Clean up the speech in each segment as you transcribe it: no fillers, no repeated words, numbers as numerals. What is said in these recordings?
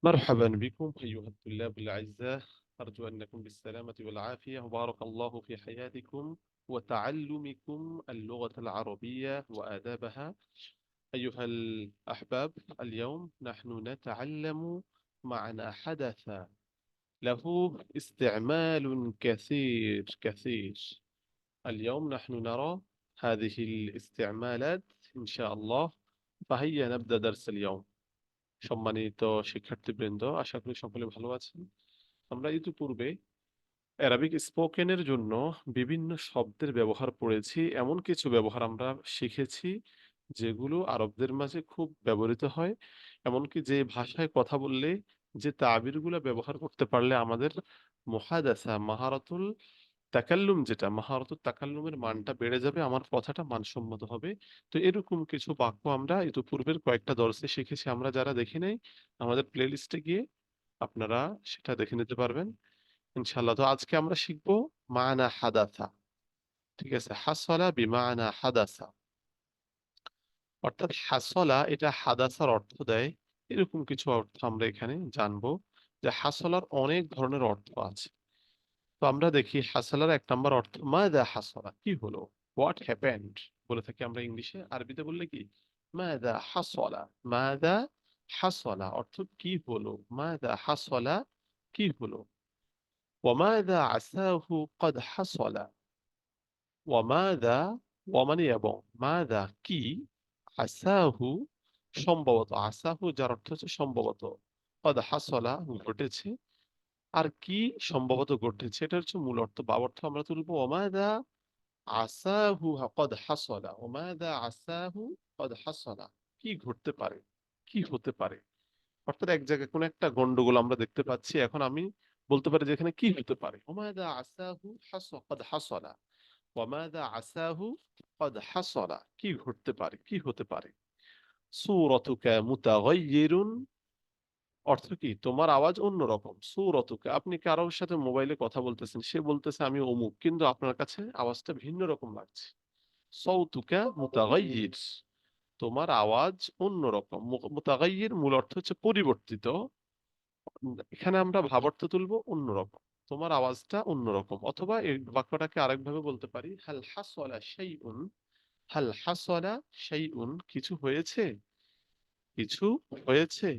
مرحبا بكم أيها الطلاب الأعزاء. أرجو أنكم بالسلامة والعافية وبارك الله في حياتكم وتعلمكم اللغة العربية وآدابها. أيها الأحباب، اليوم نحن نتعلم معنى حدث له استعمال كثير كثير. اليوم نحن نرى هذه الاستعمالات إن شاء الله، فهيا نبدأ درس اليوم। সম্মানিত শিক্ষার্থীবৃন্দ, আশা করি সকলে ভালো আছেন। আমরা ইতিপূর্বে অ্যারাবিক স্পোকেনের জন্য বিভিন্ন শব্দের ব্যবহার পড়েছি। এমন কিছু ব্যবহার আমরা শিখেছি যেগুলো আরবদের মাঝে খুব ব্যবহৃত হয়। এমনকি যে ভাষায় কথা বললে যে তাবিরগুলো ব্যবহার করতে পারলে আমাদের মুহাদাসা মাহারাতুল তাকাল্লুম, যেটা মাহারাতুত তাকাল্লুমের মানটা বেড়ে যাবে, আমার কথাটা মানসম্মত হবে। তো এরকম কিছু বাক্য আমরা ইতিপূর্বের কয়েকটা দর্সে শিখেছি। আমরা যারা দেখি নাই, আমাদের প্লেলিস্টে গিয়ে আপনারা সেটা দেখে নিতে পারবেন ইনশাআল্লাহ। তো আজকে আমরা শিখবো মানা হাদাসা। ঠিক আছে, হাসলা বিমানা হাদাসা, অর্থাৎ হাসলা এটা হাদাসার অর্থ দেয়। এরকম কিছু অর্থ আমরা এখানে জানবো, যে হাসলার অনেক ধরনের অর্থ আছে। তো আমরা দেখি হাসালার এক নাম্বার অর্থ মাদা হাসলা, কি হলো, হোয়াট হ্যাপেন্ড বলে থাকি আমরা ইংলিশে। আরবিতে বললে কি মাদা হাসলা, মাদা হাসলা অর্থ কি হলো, মাদা হাসলা কি হলো। ওয়ামাদা আসাহু কদ হাসলা, ওয়ামাদা ওয়ামানি এবং মাদা কি, আসাহু সম্ভবত, আসাহু যার অর্থ হচ্ছে সম্ভবত, কদ হাসলা ঘটেছে, আর কি সম্ভবত ঘটেছে, এটা হচ্ছে মূল অর্থ। বা অর্থ আমরা তুলবো ওমাদা আসাহু কদ হাসলা, ওমাদা আসাহু কদ হাসলা, কি ঘটতে পারে, কি হতে পারে। অর্থাৎ এক জায়গায় কোন একটা গন্ডগোল আমরা দেখতে পাচ্ছি, এখন আমি বলতে পারি যে এখানে কি হতে পারে। ওমাদা আসাহু কদ হাসলা, ওমাদা আসাহু কদ হাসলা, কি ঘটতে পারে, কি হতে পারে। সূরাতুকা মুতাগায়্যিরুন, অর্থ কি তোমার আওয়াজ অন্যরকম। সূরাতুকা, আপনি কারোর সাথে মোবাইলে কথা বলতেছেন, সে বলতেছে আমি অমুক, কিন্তু আপনার কাছে আওয়াজটা ভিন্ন রকম লাগছে। সাউতুকা মুতাগায়্যির, তোমার আওয়াজ অন্যরকম। মুতাগায়্যির মূল অর্থ হচ্ছে পরিবর্তিত। এখানে আমরা ভাবার্থ তুলবো অন্যরকম, তোমার আওয়াজটা অন্যরকম। অথবা এই বাক্যটাকে আরেকভাবে বলতে পারি হাল হাসলা শাইউন, হাল হাসলা শাইউন, কিছু হয়েছে, কিছু হয়েছে।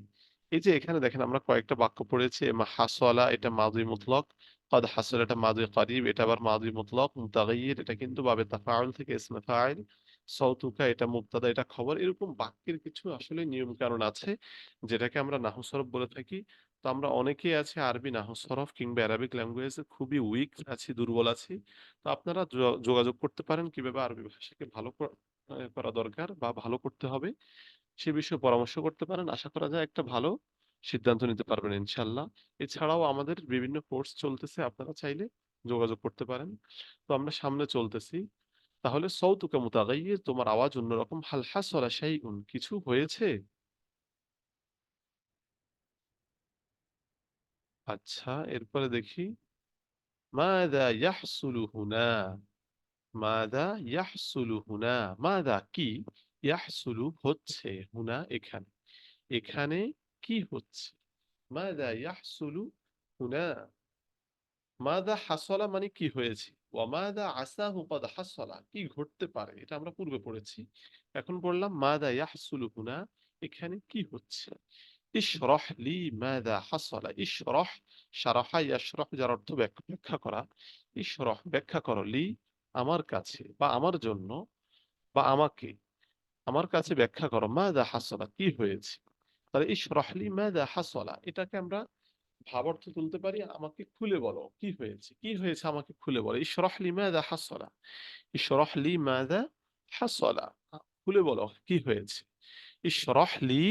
এই যে এখানে দেখেন আমরা কয়েকটা বাক্য পড়েছি। হাসলা এটা মাদি মুতলক, কদ হাসল এটা মাদি করিব, এটা আবার মাদি মুতলক। মুতাগাইয়ির এটা কিন্তু বাবে তাফাউল থেকে ইসমে ফাইল। সৌতুকা এটা মুবতাদা এটা খবর। এরকম বাক্যের কিছু আসলে নিয়ম কানুন আছে, যেটাকে আমরা নাহু সরফ বলে থাকি। তো আমরা অনেকেই আছে আরবি নাহু সরফ কিংবা অ্যারাবিক ল্যাঙ্গুয়েজে খুবই উইক আছি, দুর্বল আছি। তো আপনারা যোগাযোগ করতে পারেন কিভাবে আরবি ভাষাকে ভালো করা দরকার বা ভালো করতে হবে, সে বিষয়ে পরামর্শ করতে পারেন। আশা করা যায় একটা ভালো সিদ্ধান্ত নিতে পারবেন ইনশাল্লাহ। এছাড়াও আমাদের বিভিন্ন কোর্স চলতেছে, আপনারা চাইলে যোগাযোগ করতে পারেন। তো আমরা সামনে চলতেছি। তাহলে সৌতুকা মুতাগাইয়ির, তোমার আওয়াজ অন্যরকম। হাল হাসলা শাইউন, কিছু হয়েছে। আচ্ছা, এরপরে দেখি মাযা ইয়াহসুলু হুনা, মাযা ইয়াহসুলু হুনা, মাযা কি, ইয়াহসুলু হচ্ছে, হুনা এখানে, এখানে কি হচ্ছে। মাযা ইয়াহসুলু হুনা, মাযা হাসলা মানে কি হয়েছে, ওয়া মাযা আসাহু কদ হাসলা, কি ঘটতে পারে, এটা আমরা পূর্বে পড়েছি। এখন পড়লাম মাযা ইয়াহসুলু হুনা, এখানে কি হচ্ছে। ইশরাহ লি মাযা হাসলা, ইশরাহ শারাহা ইয়াশরাহ যার অর্থ ব্যাখ্যা করা। ইশরাহ ব্যাখ্যা করো, লি আমার কাছে বা আমার জন্য বা আমাকে, আমার কাছে ব্যাখ্যা করো, মাযা হাসলা কি হয়েছে। তাহলে ইশরাহ লি মাযা হাসলা, এটাকে আমরা ভাবার্থ তুলতে পারি আমাকে খুলে বলো কি হয়েছে, কি হয়েছে আমাকে খুলে বলো। ইশরাহ লি মাযা হাসলা, ইশরাহ লি মাযা হাসলা, খুলে বলো কি হয়েছে। ইশরাহ লি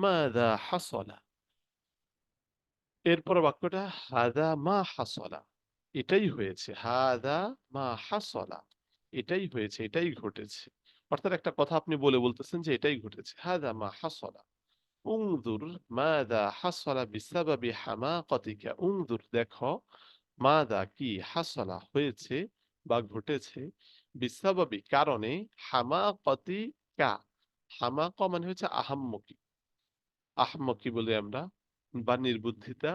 মাযা হাসলা। এরপরে বাক্যটা হাদা মা হাসলা, এটাই হয়েছে। হাদা মা হাসলা, এটাই হয়েছে, এটাই ঘটেছে। অর্থাৎ একটা কথা আপনি বলে বলতেছেন যে এটাই ঘটেছে। হাদা মা হাসলা। উনজুর মাদা হাসলা বিসাবাবি হামাকতিকা, উনজুর দেখো, মাদা কি, হাসলা হয়েছে বা ঘটেছে, বিসাবাবি কারণে, হামাকতিকা, হামাক মানে হচ্ছে আহাম্মকি, আহমকি বলি আমরা। বা নির্বুদ্ধিতা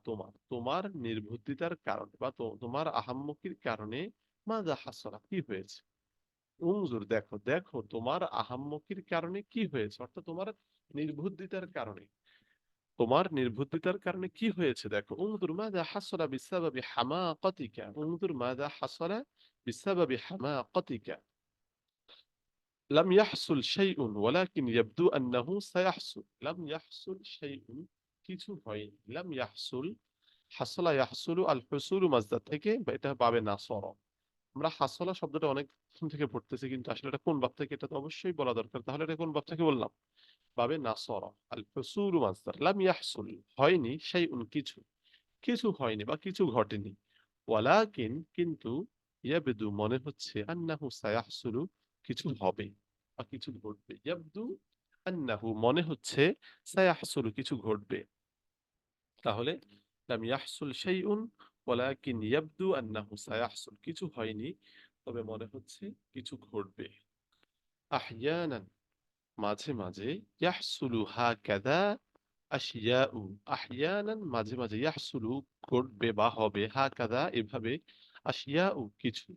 তোমার তোমার নির্বুদ্ধিতার কারণে বা তোমার আহাম্মকির কারণে মাযা হাসলা কি হয়েছে। উনজুর দেখো দেখো তোমার আহাম্মকির কারণে কি হয়েছে, অর্থাৎ তোমার নির্বুদ্ধিতার কারণে, তোমার নির্বুদ্ধিতার কারণে কি হয়েছে দেখো। উনজুর মাযা হাসলা বিসাবাবি হামাকাতিকা, উনজুর মাযা হাসলা বিসাবাবি হামাকাতিকা। লাম ইয়াহসুল শাইউন ওয়ালাকিন ইয়াবদু আন্নাহু সায়াহসুল। লাম ইয়াহসুল শাইউন কিছু হয়নি। লাম ইয়াহসুল, হাসলা ইয়াহসুলু আল হুসুলু মাজদার থেকে, বা এটা পাবে নাসর। আমরা হাসলা শব্দটা অনেক থেকে পড়তেছি, কিন্তু আসলে এটা কোন বাব থেকে এটা তো অবশ্যই বলা দরকার। তাহলে এটা কোন বাব থেকে বললাম? বাবে নাসর। আল হুসুলু মাজদার। লাম ইয়াহসুল হয়নি, শাইউন কিছু, কিছু হয়নি বা কিছু ঘটেনি। ওয়ালাকিন কিন্তু, ইয়াবদু মনে হচ্ছে, আন্নাহু সায়াহসুলু কিছু হবে বা কিছু ঘটবে। ইয়াবদু আন্নাহু মনে হচ্ছে, সায়াহসুলু কিছু ঘটবে। তাহলে লাম ইয়াহসুল শাইউন ওয়ালাকিন ইয়াবদু আন্নাহু সায়াহসুল কিছু হয়নি, তবে মনে হচ্ছে কিছু ঘটবে। আহইয়ানান মাঝে মাঝে, ইয়াহসুলু হাকাযা আশিয়াউ আহইয়ানান মাঝে মাঝে, ইয়াহসুলু ঘটবে বা হবে, হাকাযা এভাবে, আশিয়াউ কিছু,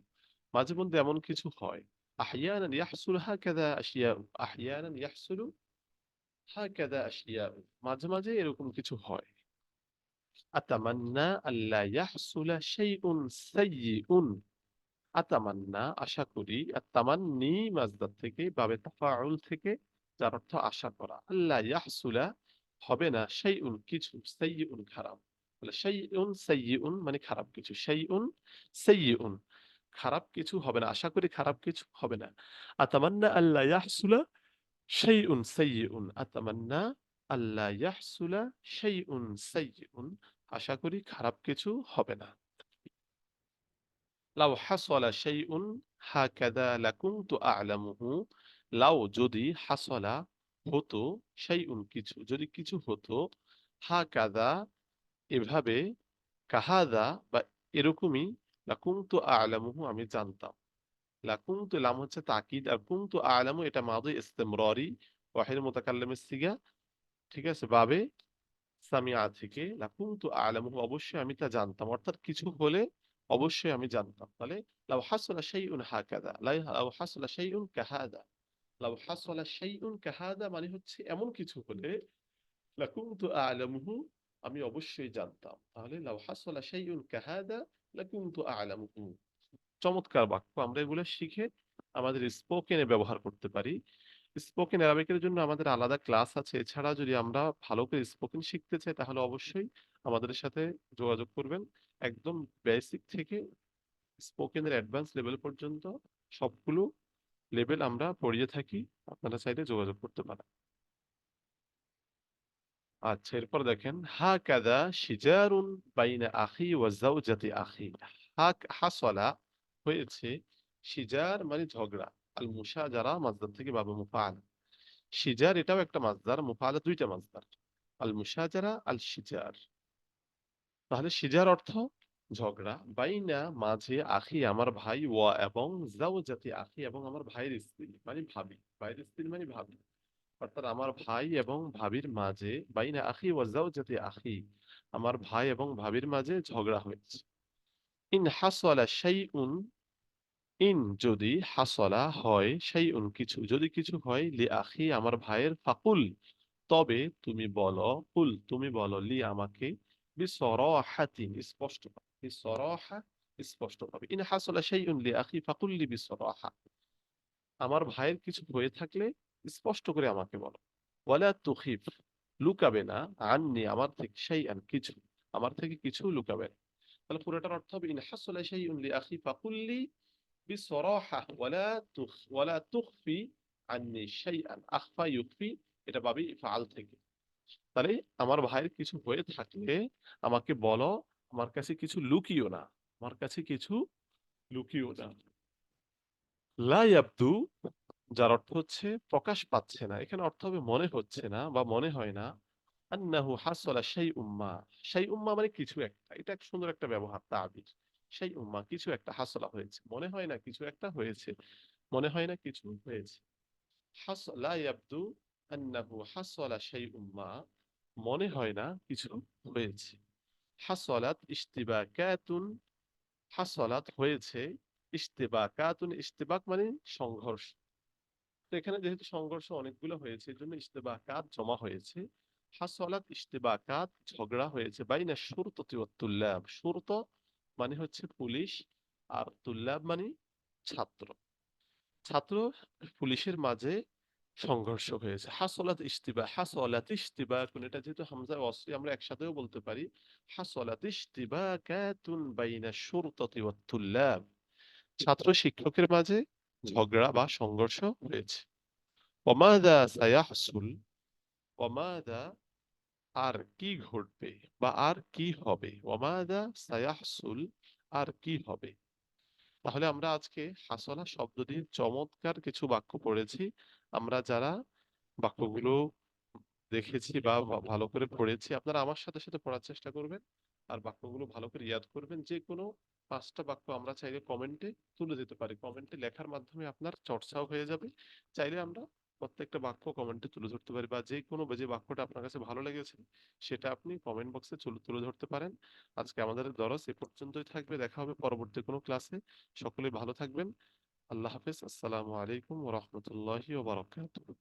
মাঝে মধ্যে এমন কিছু হয়। আহইয়ানান ইয়াহসুলু হাকাযা আশিয়াউ, আহইয়ানান ইয়াহসুলু হাকাযা আশিয়াউ, মাঝে মাঝে এরকম কিছু হয়। আতামান্না আল্লা ইয়াহসুলা শাইউন সাইয়্যিউন, আতামান্না আশা করি, আতামান্নি মাজদার থেকে, বাবে তাফাউল থেকে, যার অর্থ আশা করা। আল্লা ইয়াহসুলা হবে না, শাইউন কিছু, সাইয়্যিউন খারাপ। বলে শাইউন সাইয়্যিউন মানে খারাপ কিছু, শাইউন সাইয়্যিউন খারাপ কিছু হবে না, আশা করি খারাপ কিছু হবে না। আতামান্না আল্লা ইয়াহসুলা শাইউন সাইয়্যিউন, আতামান্না আল্লা ইয়াহসুলা শাইউন সাইয়্যিউন আশা করি খারাপ কিছু হবে না। লাউ হাসলা শাইউন হাকাযা লাকুনতু আ'লামুহু, লাউ যদি, হাসলা হতো, শাইউন কিছু, যদি কিছু হতো, হাকাযা এভাবে, কাহাযা বা এরকমই, লাকুনতু আ'লামুহু আমি জানতাম। লাকুনতু লাম হচ্ছে তাকিদ, আর কুনতু আ'লামু এটা মাদি ইসতিমরারি, ওয়াহিদ মুতাকাল্লিমের সিগা, ঠিক আছে, বাবে সামিআ থেকে, লাকুনতু আ'লামুহু অবশ্যই আমি তা জানতাম, অর্থাৎ কিছু হলে অবশ্যই আমি জানতাম। তাহলে লাউ হাসালা শাইউন হাকাযা, লাউ হাসালা শাইউন কাহাযা, লাউ হাসালা শাইউন কাহাযা মানে হচ্ছে এমন কিছু হলে, লাকুনতু আ'লামুহু আমি অবশ্যই জানতাম। তাহলে লাউ হাসালা শাইউন কাহাযা লাকুনতু আ'লামুহু। চমৎকার বাক্য, আমরা এগুলো শিখে আমাদের স্পোকেনে ব্যবহার করতে পারি। স্পোকেন অ্যারাবিকের জন্য আমাদের আলাদা ক্লাস আছে। এছাড়া যদি আমরা ভালো করে স্পোকেন শিখতে চাই, তাহলে অবশ্যই আমাদের সাথে যোগাযোগ করবেন। একদম বেসিক থেকে স্পোকেনের অ্যাডভান্স লেভেল পর্যন্ত সবগুলো লেভেল আমরা পড়িয়ে থাকি। আপনারা চাইলে যোগাযোগ করতে পারেন। আচ্ছা, এরপর দেখেন, হাকাযা শিজারুন বাইনা আখি ওয়া যাওজাতি আখি। হাসলা হয়েছে, শিজার মানে ঝগড়া, আল মুশাজারা মাসদার থেকে বাবু মুফাআল। শিজার এটাও একটা মাসদার, মুফাআলা দুইটা মাসদার, আল মুশাজারা আল শিজার। তাহলে শিজার অর্থ ঝগড়া, বাইনা মাঝে, আখি আমার ভাই, ওয়া এবং, যাওজাতি আখি এবং আমার ভাইয়ের স্ত্রী মানে ভাবি, ভাইয়ের স্ত্রী মানে ভাবি, অর্থাৎ আমার ভাই এবং ভাবির মাঝে, বাইনা আখি ওয়া যাওজাতি আখি আমার ভাই এবং ভাবির মাঝে ঝগড়া হয়েছে। ইন হাসালা শাইউন, ইন যদি, হাসলা হয়, শাইউন কিছু, যদি কিছু হয়, লি আখি আমার ভাইয়ের, ফাকুল তবে তুমি বলো, কুল তুমি বলো, লি আমাকে, বিসরাহাতিন স্পষ্টভাবে, বিসরাহা স্পষ্টভাবে। ইন হাসালা শাইউন লি আখি ফাকুল লি বিসরাহা, আমার ভাইয়ের কিছু হয়ে থাকলে স্পষ্ট করে আমাকে বলো। ওয়ালা তুখিফ লুকাবে না, আননি আমার থেকে, শাইআন কিছু, আমার থেকে কিছু লুকাবে না। তাহলে পুরোটার অর্থ হবে, ইন হাসালা শাইউন লি আখি ফাকুল লি বিসরাহা ওয়ালা তুখফি আননি শাইআন, আখফা ইউখফি এটা পাবি ফাআল থেকে। তাহলে আমার ভাইয়ের কিছু হয়ে থাকলে আমাকে বলো, আমার কাছে কিছু লুকিও না, আমার কাছে কিছু লুকিও না। লা ইয়াবদু যার অর্থ হচ্ছে প্রকাশ পাচ্ছে না, এখানে অর্থ হবে মনে হচ্ছে না বা মনে হয় না। আন্নাহু হাসালা শাইউম মা, শাইউম মা মানে কিছু একটা, এটা এক সুন্দর একটা ব্যবহার, তাবির। শাইউম মা কিছু একটা, হাসলা হয়েছে, মনে হয় না কিছু একটা হয়েছে, মনে হয় না কিছু হয়েছে। লা ইয়াবদু আন্নাহু হাসালা শাইউম মা, মনে হয় না কিছু হয়েছে। হাসলাত ইশতিবাকাতুন, হাসলাত হয়েছে, ইশতিবাকাতুন, ইশতিবাক মানে সংঘর্ষ। তো এখানে যেহেতু সংঘর্ষ অনেকগুলো হয়েছে এই জন্য ইশতিবাকাত জমা হয়েছে। হাসলাত ইশতিবাকাত, ঝগড়া হয়েছে, বাইনা শুরততি ওয়াত তুল্লাব। শুরত মানে হচ্ছে পুলিশ, আর তুল্লাব মানে ছাত্র। ছাত্র পুলিশের মাঝে সংঘর্ষ হয়েছে। হাসলাত ইশতিবা, হাসলাত ইশতিবা কোন, এটা যেহেতু হামজা ওয়াসলি আমরা একসাথেও বলতে পারি। হাসলাত ইশতিবাকাতুন বাইনা শুরতাতি ওয়াত তুল্লাব, ছাত্র শিক্ষকের মাঝে ঝগড়া বা সংঘর্ষ হয়েছে। ওয়ামাযা সায়াহসুল, ওয়ামাযা আর কি ঘটবে বা আর কি হবে, ওয়ামাযা সায়াহসুল আর কি হবে। তাহলে আমরা আজকে হাসলা শব্দ দিয়ে চমৎকার কিছু বাক্য পড়েছি। আমরা যারা বাক্যগুলো দেখেছি বা ভালো করে পড়েছি, আপনারা আমার সাথে সাথে পড়ার চেষ্টা করবেন আর বাক্যগুলো ভালো করে ইয়াদ করবেন। যে কোনো 5টা বাক্য আমরা চাইলে কমেন্টে তুলে দিতে পারি, কমেন্টে লেখার মাধ্যমে আপনার চর্চাও হয়ে যাবে। চাইলে আমরা প্রত্যেকটা বাক্য কমেন্টে তুলে ধরতে পারি, বা যে কোনো যে বাক্যটা আপনার কাছে ভালো লেগেছে সেটা আপনি কমেন্ট বক্সে তুলে ধরতে পারেন। আজকে আমাদের দরস এ পর্যন্তই থাকবে, দেখা হবে পরবর্তী কোনো ক্লাসে। সকলে ভালো থাকবেন। আল্লাহ হাফেজ। আসসালামু আলাইকুম ওয়া রাহমাতুল্লাহি ওয়া বারাকাতুহু।